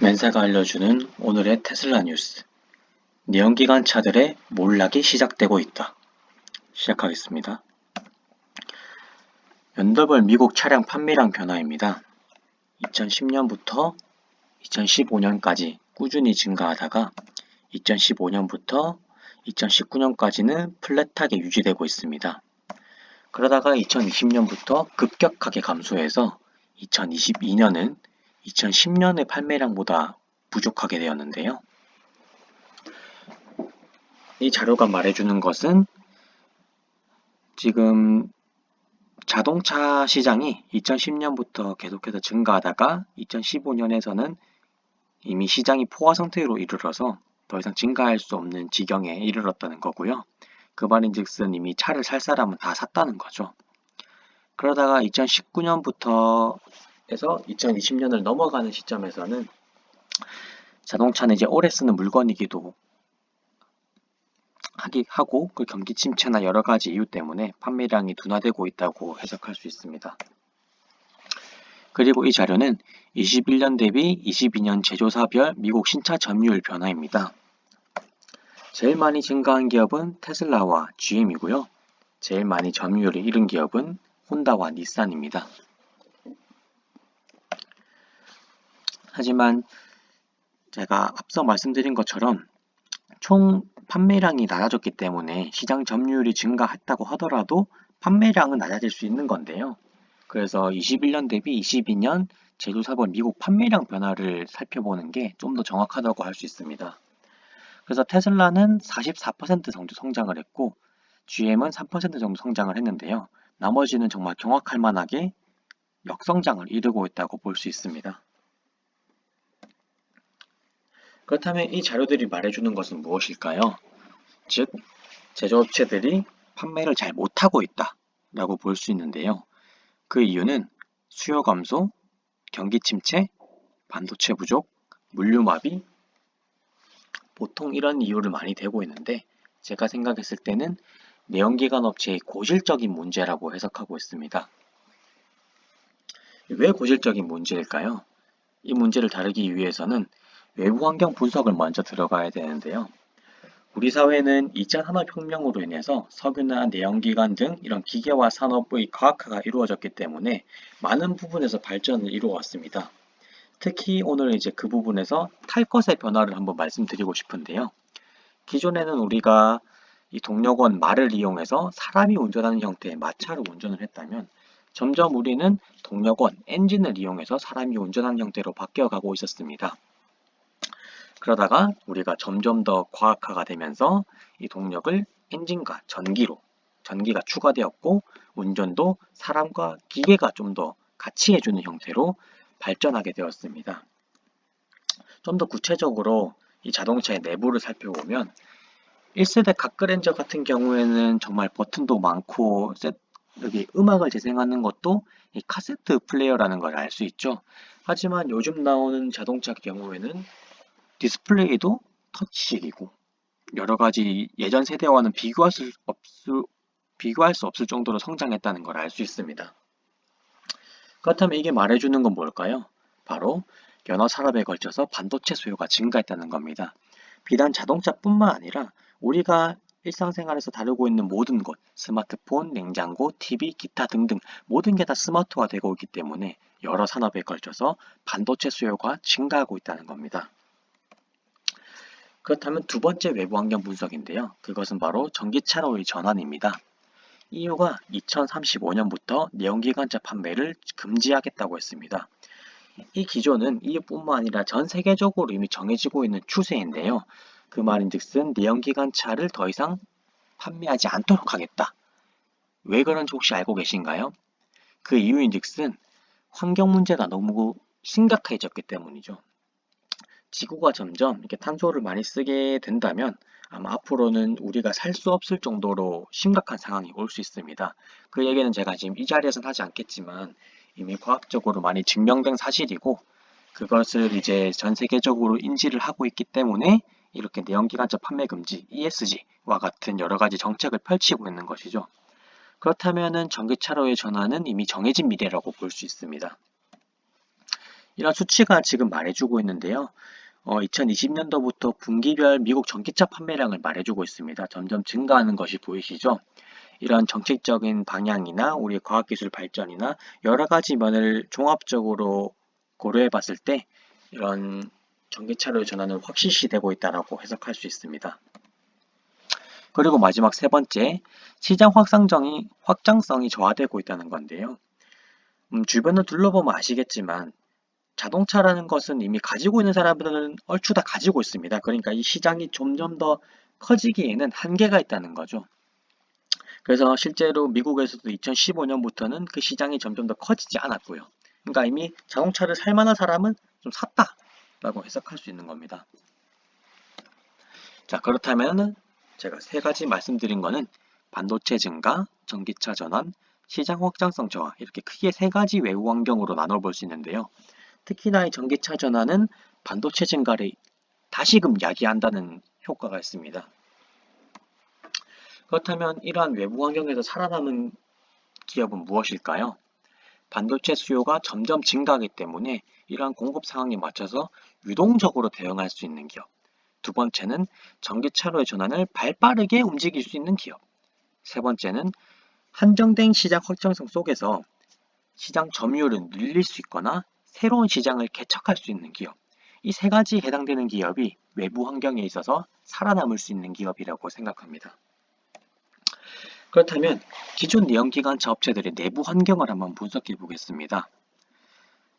맨사가 알려주는 오늘의 테슬라 뉴스. 내연기관차들의 몰락이 시작되고 있다. 시작하겠습니다. 연도별 미국 차량 판매량 변화입니다. 2010년부터 2015년까지 꾸준히 증가하다가 2015년부터 2019년까지는 플랫하게 유지되고 있습니다. 그러다가 2020년부터 급격하게 감소해서 2022년은 2010년의 판매량보다 부족하게 되었는데요. 이 자료가 말해주는 것은 지금 자동차 시장이 2010년부터 계속해서 증가하다가 2015년에서는 이미 시장이 포화 상태로 이르러서 더 이상 증가할 수 없는 지경에 이르렀다는 거고요. 그 말인즉슨 이미 차를 살 사람은 다 샀다는 거죠. 그러다가 2019년부터 해서 2020년을 넘어가는 시점에서는 자동차는 이제 오래 쓰는 물건이기도 하고 그 경기 침체나 여러 가지 이유 때문에 판매량이 둔화되고 있다고 해석할 수 있습니다. 그리고 이 자료는 21년 대비 22년 제조사별 미국 신차 점유율 변화입니다. 제일 많이 증가한 기업은 테슬라와 GM이고요. 제일 많이 점유율을 잃은 기업은 혼다와 닛산입니다. 하지만 제가 앞서 말씀드린 것처럼 총 판매량이 낮아졌기 때문에 시장 점유율이 증가했다고 하더라도 판매량은 낮아질 수 있는 건데요. 그래서 21년 대비 22년 제조사별 미국 판매량 변화를 살펴보는 게 좀 더 정확하다고 할 수 있습니다. 그래서 테슬라는 44% 정도 성장을 했고 GM은 3% 정도 성장을 했는데요. 나머지는 정말 경악할 만하게 역성장을 이루고 있다고 볼 수 있습니다. 그렇다면 이 자료들이 말해주는 것은 무엇일까요? 즉, 제조업체들이 판매를 잘 못하고 있다 라고 볼 수 있는데요. 그 이유는 수요 감소, 경기 침체, 반도체 부족, 물류 마비, 보통 이런 이유를 많이 대고 있는데 제가 생각했을 때는 내연기관 업체의 고질적인 문제라고 해석하고 있습니다. 왜 고질적인 문제일까요? 이 문제를 다루기 위해서는 외부 환경 분석을 먼저 들어가야 되는데요. 우리 사회는 2차 산업혁명으로 인해서 석유나 내연기관 등 이런 기계화 산업의 과학화가 이루어졌기 때문에 많은 부분에서 발전을 이루어왔습니다. 특히 오늘 이제 그 부분에서 탈 것의 변화를 한번 말씀드리고 싶은데요. 기존에는 우리가 이 동력원 말을 이용해서 사람이 운전하는 형태의 마차로 운전을 했다면 점점 우리는 동력원 엔진을 이용해서 사람이 운전하는 형태로 바뀌어가고 있었습니다. 그러다가 우리가 점점 더 과학화가 되면서 이 동력을 엔진과 전기가 추가되었고 운전도 사람과 기계가 좀 더 같이 해주는 형태로 발전하게 되었습니다. 좀 더 구체적으로 이 자동차의 내부를 살펴보면 1세대 각그랜저 같은 경우에는 정말 버튼도 많고 여기 음악을 재생하는 것도 이 카세트 플레이어라는 걸 알 수 있죠. 하지만 요즘 나오는 자동차 경우에는 디스플레이도 터치식이고 여러 가지 예전 세대와는 비교할 수 없을 정도로 성장했다는 걸 알 수 있습니다. 그렇다면 이게 말해주는 건 뭘까요? 바로 여러 산업에 걸쳐서 반도체 수요가 증가했다는 겁니다. 비단 자동차뿐만 아니라 우리가 일상생활에서 다루고 있는 모든 것, 스마트폰, 냉장고, TV, 기타 등등 모든 게 다 스마트화되고 있기 때문에 여러 산업에 걸쳐서 반도체 수요가 증가하고 있다는 겁니다. 그렇다면 두 번째 외부 환경 분석인데요. 그것은 바로 전기차로의 전환입니다. EU가 2035년부터 내연기관차 판매를 금지하겠다고 했습니다. 이 기조는 EU뿐만 아니라 전 세계적으로 이미 정해지고 있는 추세인데요. 그 말인즉슨 내연기관차를 더 이상 판매하지 않도록 하겠다. 왜 그런지 혹시 알고 계신가요? 그 이유인즉슨 환경 문제가 너무 심각해졌기 때문이죠. 지구가 점점 이렇게 탄소를 많이 쓰게 된다면 아마 앞으로는 우리가 살 수 없을 정도로 심각한 상황이 올 수 있습니다. 그 얘기는 제가 지금 이 자리에서는 하지 않겠지만 이미 과학적으로 많이 증명된 사실이고 그것을 이제 전 세계적으로 인지를 하고 있기 때문에 이렇게 내연기관차 판매 금지, ESG와 같은 여러 가지 정책을 펼치고 있는 것이죠. 그렇다면은 전기차로의 전환은 이미 정해진 미래라고 볼 수 있습니다. 이런 수치가 지금 말해주고 있는데요. 2020년도부터 분기별 미국 전기차 판매량을 말해주고 있습니다. 점점 증가하는 것이 보이시죠? 이런 정책적인 방향이나 우리 과학기술 발전이나 여러 가지 면을 종합적으로 고려해 봤을 때 이런 전기차로 전환은 확실시되고 있다고 해석할 수 있습니다. 그리고 마지막 세 번째, 시장 확장성이 저하되고 있다는 건데요. 주변을 둘러보면 아시겠지만 자동차라는 것은 이미 가지고 있는 사람들은 얼추 다 가지고 있습니다. 그러니까 이 시장이 점점 더 커지기에는 한계가 있다는 거죠. 그래서 실제로 미국에서도 2015년부터는 그 시장이 점점 더 커지지 않았고요. 그러니까 이미 자동차를 살 만한 사람은 좀 샀다라고 해석할 수 있는 겁니다. 자, 그렇다면 제가 세 가지 말씀드린 거는 반도체 증가, 전기차 전환, 시장 확장성 저하 이렇게 크게 세 가지 외부 환경으로 나눠볼 수 있는데요. 특히나 이 전기차 전환은 반도체 증가를 다시금 야기한다는 효과가 있습니다. 그렇다면 이러한 외부 환경에서 살아남은 기업은 무엇일까요? 반도체 수요가 점점 증가하기 때문에 이러한 공급 상황에 맞춰서 유동적으로 대응할 수 있는 기업. 두 번째는 전기차로의 전환을 발빠르게 움직일 수 있는 기업. 세 번째는 한정된 시장 확장성 속에서 시장 점유율을 늘릴 수 있거나 새로운 시장을 개척할 수 있는 기업. 이 세 가지에 해당되는 기업이 외부 환경에 있어서 살아남을 수 있는 기업이라고 생각합니다. 그렇다면 기존 내연기관차 업체들의 내부 환경을 한번 분석해 보겠습니다.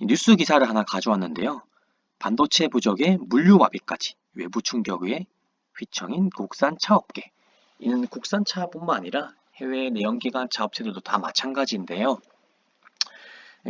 뉴스 기사를 하나 가져왔는데요. 반도체 부족에 물류 마비까지 외부 충격에 휘청인 국산차 업계. 이는 국산차뿐만 아니라 해외 내연기관차 업체들도 다 마찬가지인데요.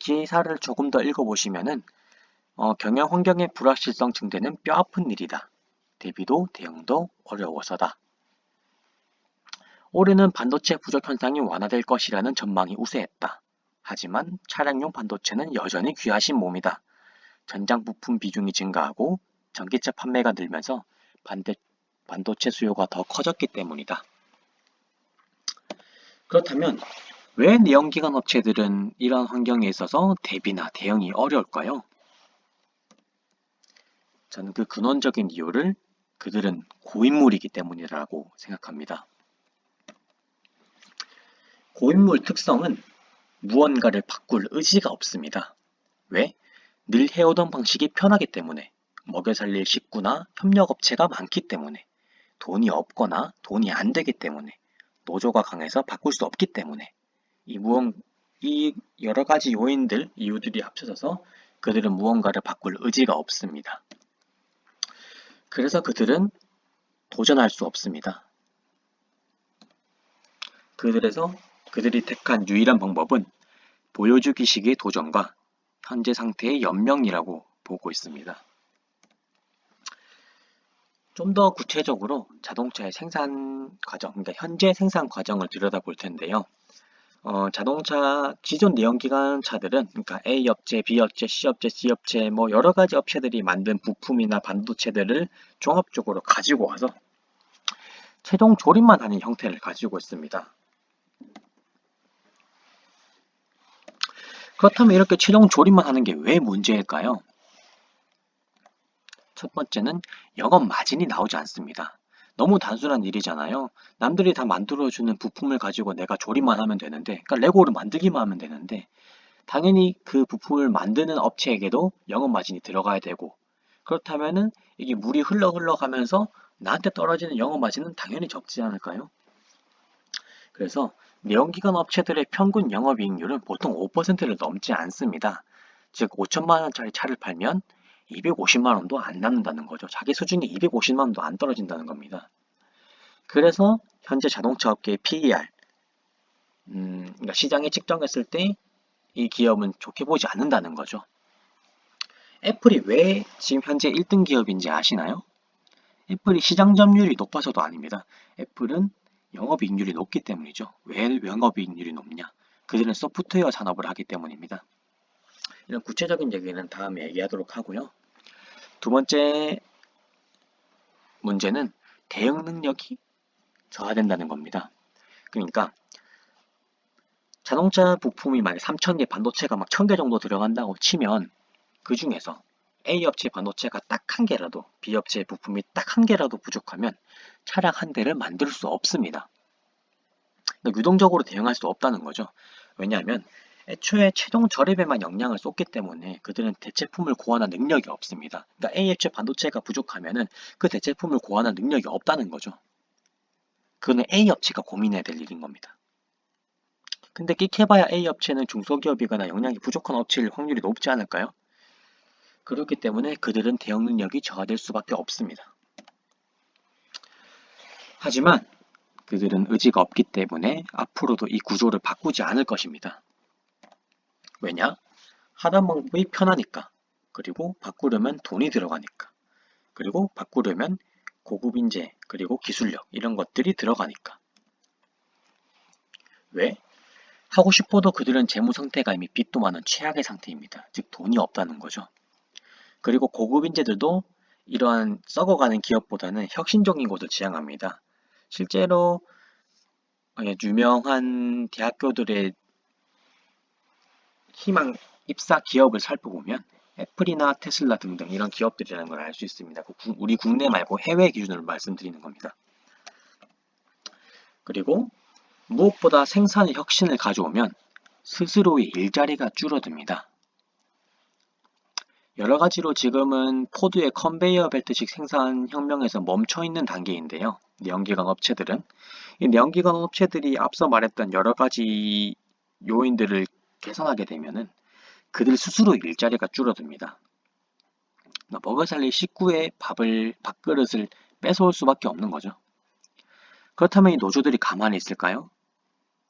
기사를 조금 더 읽어보시면은 경영 환경의 불확실성 증대는 뼈아픈 일이다. 대비도 대응도 어려워서다. 올해는 반도체 부족 현상이 완화될 것이라는 전망이 우세했다. 하지만 차량용 반도체는 여전히 귀하신 몸이다. 전장 부품 비중이 증가하고 전기차 판매가 늘면서 반도체 수요가 더 커졌기 때문이다. 그렇다면 왜 내연기관 업체들은 이러한 환경에 있어서 대비나 대응이 어려울까요? 저는 그 근원적인 이유를 그들은 고인물이기 때문이라고 생각합니다. 고인물 특성은 무언가를 바꿀 의지가 없습니다. 왜? 늘 해오던 방식이 편하기 때문에, 먹여 살릴 식구나 협력업체가 많기 때문에, 돈이 없거나 돈이 안 되기 때문에, 노조가 강해서 바꿀 수 없기 때문에, 이 여러 가지 이유들이 합쳐져서 그들은 무언가를 바꿀 의지가 없습니다. 그래서 그들은 도전할 수 없습니다. 그들이 택한 유일한 방법은 보여주기식의 도전과 현재 상태의 연명이라고 보고 있습니다. 좀 더 구체적으로 자동차의 생산 과정, 그러니까 현재 생산 과정을 들여다볼 텐데요. 자동차 기존 내연기관 차들은 그러니까 A 업체, B 업체, C 업체, D 업체 뭐 여러 가지 업체들이 만든 부품이나 반도체들을 종합적으로 가지고 와서 최종 조립만 하는 형태를 가지고 있습니다. 그렇다면 이렇게 최종 조립만 하는 게 왜 문제일까요? 첫 번째는 영업 마진이 나오지 않습니다. 너무 단순한 일이잖아요. 남들이 다 만들어주는 부품을 가지고 내가 조립만 하면 되는데, 그러니까 레고를 만들기만 하면 되는데, 당연히 그 부품을 만드는 업체에게도 영업 마진이 들어가야 되고, 그렇다면은 이게 물이 흘러가면서 나한테 떨어지는 영업 마진은 당연히 적지 않을까요? 그래서 내연기관 업체들의 평균 영업이익률은 보통 5%를 넘지 않습니다. 즉 5천만 원짜리 차를 팔면 250만 원도 안 남는다는 거죠. 자기 수준이 250만 원도 안 떨어진다는 겁니다. 그래서 현재 자동차 업계의 PER, 그러니까 시장에 측정했을 때 이 기업은 좋게 보지 않는다는 거죠. 애플이 왜 지금 현재 1등 기업인지 아시나요? 애플이 시장 점유율이 높아서도 아닙니다. 애플은 영업이익률이 높기 때문이죠. 왜 영업이익률이 높냐? 그들은 소프트웨어 산업을 하기 때문입니다. 이런 구체적인 얘기는 다음에 얘기하도록 하고요. 두 번째 문제는 대응 능력이 저하된다는 겁니다. 그러니까 자동차 부품이 만약 3,000개, 반도체가 막 1,000개 정도 들어간다고 치면 그 중에서 A 업체 반도체가 딱 한 개라도, B 업체 부품이 딱 한 개라도 부족하면 차량 한 대를 만들 수 없습니다. 그러니까 유동적으로 대응할 수 없다는 거죠. 왜냐하면 애초에 최종 절입에만 역량을 쏟기 때문에 그들은 대체품을 고안할 능력이 없습니다. 그러니까 A 업체 반도체가 부족하면은 그 대체품을 고안할 능력이 없다는 거죠. 그거는 A 업체가 고민해야 될 일인 겁니다. 근데 끽해봐야 A 업체는 중소기업이거나 역량이 부족한 업체일 확률이 높지 않을까요? 그렇기 때문에 그들은 대응 능력이 저하될 수밖에 없습니다. 하지만 그들은 의지가 없기 때문에 앞으로도 이 구조를 바꾸지 않을 것입니다. 왜냐? 하던 방법이 편하니까. 그리고 바꾸려면 돈이 들어가니까. 그리고 바꾸려면 고급 인재, 그리고 기술력 이런 것들이 들어가니까. 왜? 하고 싶어도 그들은 재무 상태가 이미 빚도 많은 최악의 상태입니다. 즉 돈이 없다는 거죠. 그리고 고급 인재들도 이러한 썩어가는 기업보다는 혁신적인 곳을 지향합니다. 실제로 유명한 대학교들의 희망 입사 기업을 살펴보면 애플이나 테슬라 등등 이런 기업들이라는 걸 알 수 있습니다. 우리 국내 말고 해외 기준으로 말씀드리는 겁니다. 그리고 무엇보다 생산의 혁신을 가져오면 스스로의 일자리가 줄어듭니다. 여러 가지로 지금은 포드의 컨베이어 벨트식 생산 혁명에서 멈춰있는 단계인데요. 내연기관 업체들은 이 내연기관 업체들이 앞서 말했던 여러 가지 요인들을 개선하게 되면은 그들 스스로 일자리가 줄어듭니다. 먹여 살릴 식구의 밥그릇을 뺏어올 수밖에 없는 거죠. 그렇다면 이 노조들이 가만히 있을까요?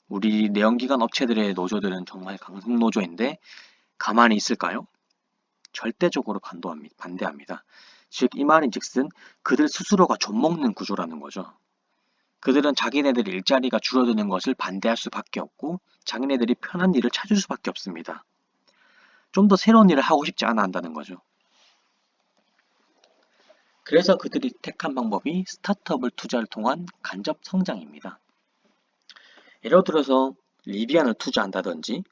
우리 내연기관 업체들의 노조들은 정말 강성노조인데 가만히 있을까요? 절대적으로 반대합니다. 즉 이 말인즉슨 그들 스스로가 좀먹는 구조라는 거죠. 그들은 자기네들의 일자리가 줄어드는 것을 반대할 수밖에 없고 자기네들이 편한 일을 찾을 수밖에 없습니다. 좀 더 새로운 일을 하고 싶지 않아 한다는 거죠. 그래서 그들이 택한 방법이 스타트업을 투자를 통한 간접 성장입니다. 예를 들어서 리비안을 투자한다든지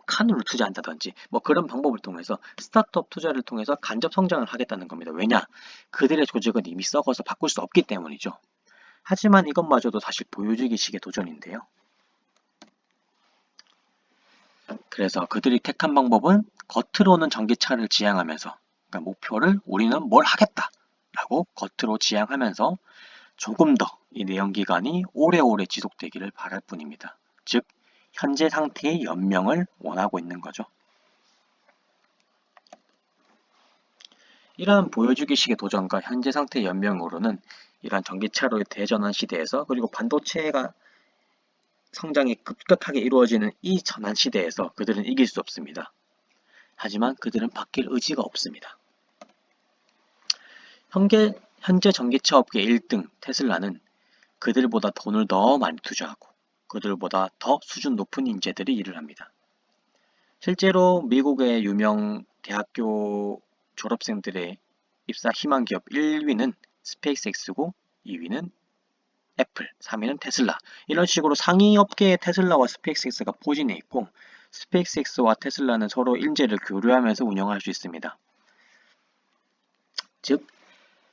카누를 투자한다든지 뭐 그런 방법을 통해서 스타트업 투자를 통해서 간접 성장을 하겠다는 겁니다. 왜냐? 그들의 조직은 이미 썩어서 바꿀 수 없기 때문이죠. 하지만 이것마저도 사실 보여주기식의 도전인데요. 그래서 그들이 택한 방법은 겉으로는 전기차를 지향하면서 그러니까 목표를 우리는 뭘 하겠다 라고 겉으로 지향하면서 조금 더 이 내연기관이 오래오래 지속되기를 바랄 뿐입니다. 즉 현재 상태의 연명을 원하고 있는 거죠. 이러한 보여주기식의 도전과 현재 상태의 연명으로는 이러한 전기차로의 대전환 시대에서 그리고 반도체가 성장이 급격하게 이루어지는 이 전환 시대에서 그들은 이길 수 없습니다. 하지만 그들은 바뀔 의지가 없습니다. 현재 전기차 업계 1등 테슬라는 그들보다 돈을 더 많이 투자하고 그들보다 더 수준 높은 인재들이 일을 합니다. 실제로 미국의 유명 대학교 졸업생들의 입사 희망 기업 1위는 스페이스X고 2위는 애플, 3위는 테슬라. 이런 식으로 상위 업계에 테슬라와 스페이스X가 포진해 있고 스페이스X와 테슬라는 서로 인재를 교류하면서 운영할 수 있습니다. 즉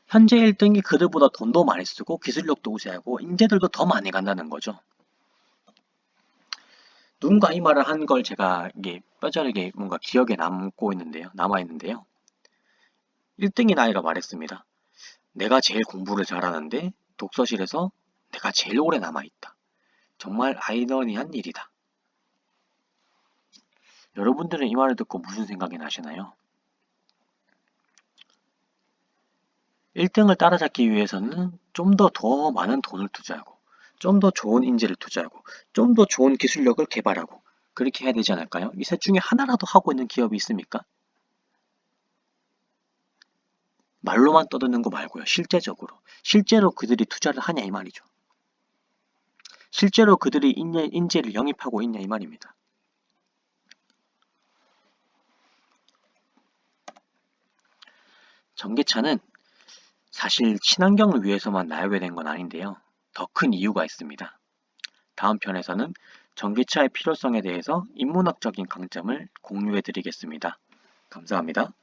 현재 1등이 그들보다 돈도 많이 쓰고 기술력도 우세하고 인재들도 더 많이 간다는 거죠. 누군가 이 말을 한 걸 제가 이게 뼈저리게 뭔가 기억에 남아 있는데요. 1등이 나이가 말했습니다. 내가 제일 공부를 잘하는데 독서실에서 내가 제일 오래 남아있다. 정말 아이러니한 일이다. 여러분들은 이 말을 듣고 무슨 생각이 나시나요? 1등을 따라잡기 위해서는 좀 더 많은 돈을 투자하고 좀 더 좋은 인재를 투자하고 좀 더 좋은 기술력을 개발하고 그렇게 해야 되지 않을까요? 이 셋 중에 하나라도 하고 있는 기업이 있습니까? 말로만 떠드는 거 말고요. 실제로 그들이 투자를 하냐 이 말이죠. 실제로 그들이 인재를 영입하고 있냐 이 말입니다. 전기차는 사실 친환경을 위해서만 나오게 된 건 아닌데요. 더 큰 이유가 있습니다. 다음 편에서는 전기차의 필요성에 대해서 인문학적인 강점을 공유해 드리겠습니다. 감사합니다.